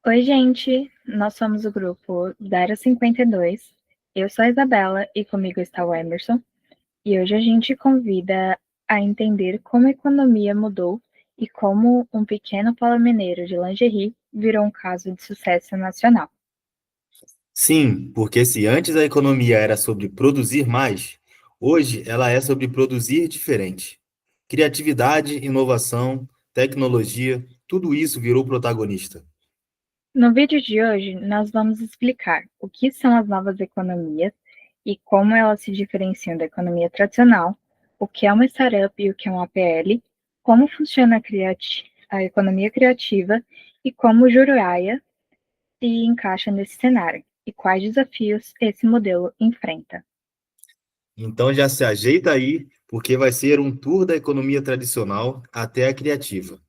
Oi, gente! Nós somos o grupo 052. Eu sou a Isabela e comigo está o Emerson. E hoje a gente convida a entender como a economia mudou e como um pequeno polo mineiro de lingerie virou um caso de sucesso nacional. Sim, porque se antes a economia era sobre produzir mais, hoje ela é sobre produzir diferente. Criatividade, inovação, tecnologia, tudo isso virou protagonista. No vídeo de hoje, nós vamos explicar o que são as novas economias e como elas se diferenciam da economia tradicional, o que é uma startup e o que é um APL, como funciona a economia criativa e como o Juruaya se encaixa nesse cenário e quais desafios esse modelo enfrenta. Então já se ajeita aí, porque vai ser um tour da economia tradicional até a criativa,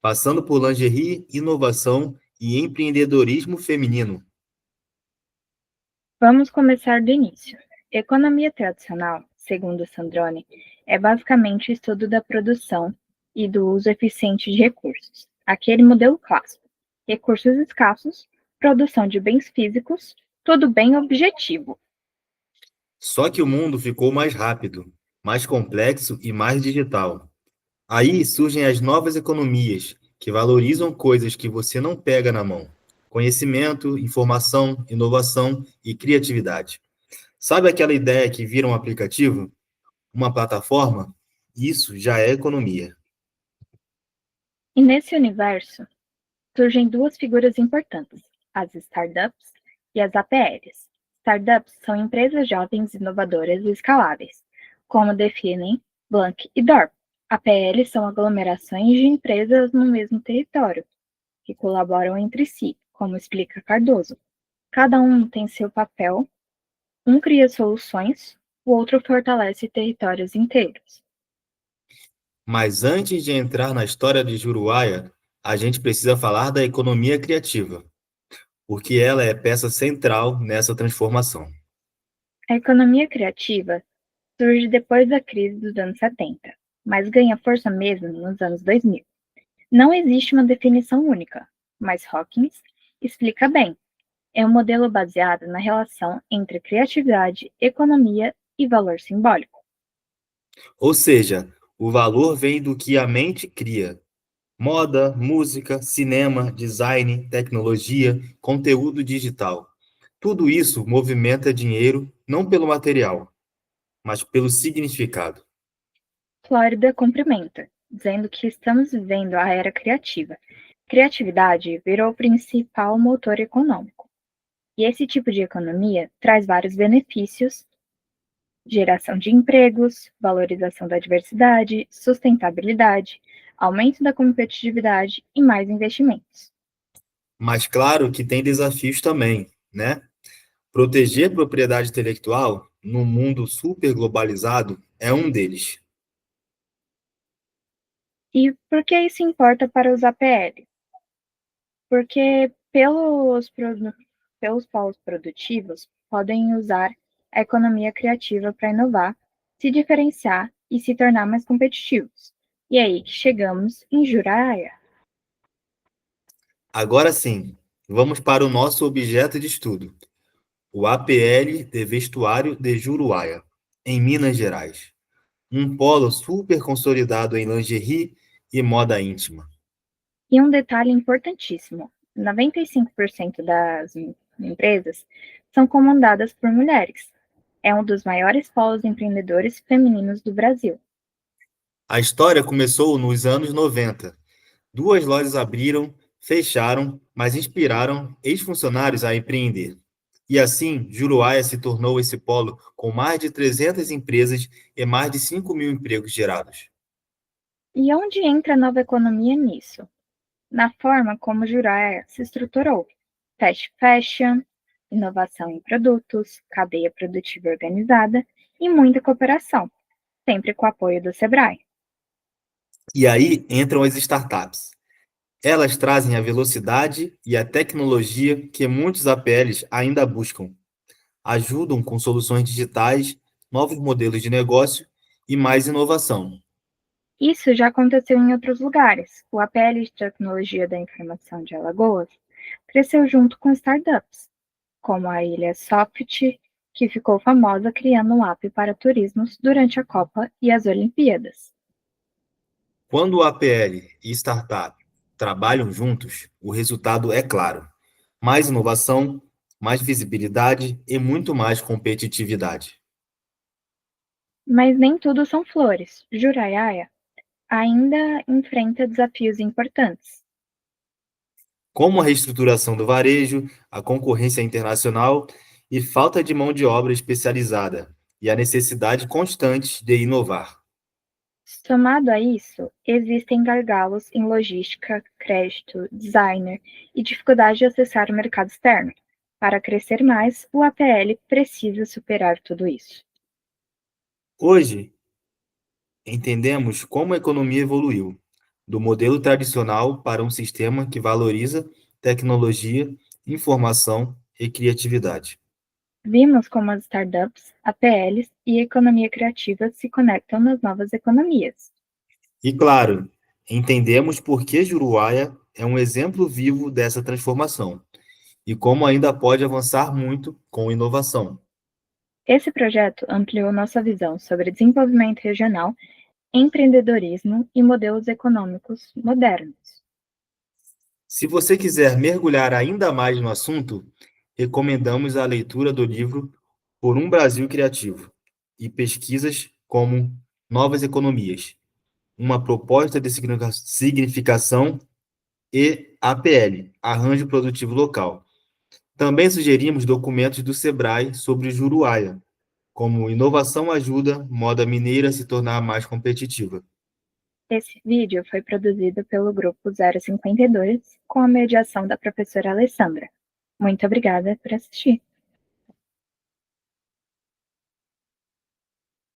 passando por lingerie, inovação e empreendedorismo feminino. Vamos começar do início. Economia tradicional, segundo Sandrone, é basicamente o estudo da produção e do uso eficiente de recursos. Aquele modelo clássico. Recursos escassos, produção de bens físicos, tudo bem objetivo. Só que o mundo ficou mais rápido, mais complexo e mais digital. Aí surgem as novas economias, que valorizam coisas que você não pega na mão: conhecimento, informação, inovação e criatividade. Sabe aquela ideia que vira um aplicativo, uma plataforma? Isso já é economia. E nesse universo, surgem duas figuras importantes, as startups e as APLs. Startups são empresas jovens, inovadoras e escaláveis, como definem Blank e Dorp. APLs são aglomerações de empresas no mesmo território, que colaboram entre si, como explica Cardoso. Cada um tem seu papel, um cria soluções, o outro fortalece territórios inteiros. Mas antes de entrar na história de Juruáia, a gente precisa falar da economia criativa, porque ela é peça central nessa transformação. A economia criativa surge depois da crise dos anos 70, mas ganha força mesmo nos anos 2000. Não existe uma definição única, mas Hawkins explica bem. É um modelo baseado na relação entre criatividade, economia e valor simbólico. Ou seja, o valor vem do que a mente cria. Moda, música, cinema, design, tecnologia, conteúdo digital. Tudo isso movimenta dinheiro não pelo material, mas pelo significado. Flórida cumprimenta, dizendo que estamos vivendo a era criativa. Criatividade virou o principal motor econômico. E esse tipo de economia traz vários benefícios: geração de empregos, valorização da diversidade, sustentabilidade, aumento da competitividade e mais investimentos. Mas claro que tem desafios também, né? Proteger propriedade intelectual num mundo super globalizado é um deles. E por que isso importa para os APL? Porque pelos polos produtivos podem usar a economia criativa para inovar, se diferenciar e se tornar mais competitivos. E é aí que chegamos em Juraia. Agora sim, vamos para o nosso objeto de estudo, o APL de Vestuário de Juruáia, em Minas Gerais. Um polo super consolidado em lingerie e moda íntima. E um detalhe importantíssimo: 95% das empresas são comandadas por mulheres. É um dos maiores polos empreendedores femininos do Brasil. A história começou nos anos 90. Duas lojas abriram, fecharam, mas inspiraram ex-funcionários a empreender. E assim, Juruáia se tornou esse polo com mais de 300 empresas e mais de 5.000 empregos gerados. E onde entra a nova economia nisso? Na forma como Juraia se estruturou: fast fashion, inovação em produtos, cadeia produtiva organizada e muita cooperação, sempre com o apoio do Sebrae. E aí entram as startups. Elas trazem a velocidade e a tecnologia que muitos APLs ainda buscam. Ajudam com soluções digitais, novos modelos de negócio e mais inovação. Isso já aconteceu em outros lugares. O APL de Tecnologia da Informação de Alagoas cresceu junto com startups, como a Ilha Soft, que ficou famosa criando um app para turismos durante a Copa e as Olimpíadas. Quando o APL e startup trabalham juntos, o resultado é claro: mais inovação, mais visibilidade e muito mais competitividade. Mas nem tudo são flores. Juraiaia ainda enfrenta desafios importantes. Como a reestruturação do varejo, a concorrência internacional e falta de mão de obra especializada, e a necessidade constante de inovar. Somado a isso, existem gargalos em logística, crédito, designer e dificuldade de acessar o mercado externo. Para crescer mais, o APL precisa superar tudo isso. Hoje, entendemos como a economia evoluiu, do modelo tradicional para um sistema que valoriza tecnologia, informação e criatividade. Vimos como as startups, APLs e a economia criativa se conectam nas novas economias. E claro, entendemos por que Juruáia é um exemplo vivo dessa transformação e como ainda pode avançar muito com inovação. Esse projeto ampliou nossa visão sobre desenvolvimento regional, empreendedorismo e modelos econômicos modernos. Se você quiser mergulhar ainda mais no assunto, recomendamos a leitura do livro Por um Brasil Criativo e pesquisas como Novas Economias, uma proposta de significação e APL, Arranjo Produtivo Local. Também sugerimos documentos do Sebrae sobre Juruáia, como inovação ajuda moda mineira a se tornar mais competitiva. Esse vídeo foi produzido pelo Grupo 052, com a mediação da professora Alessandra. Muito obrigada por assistir.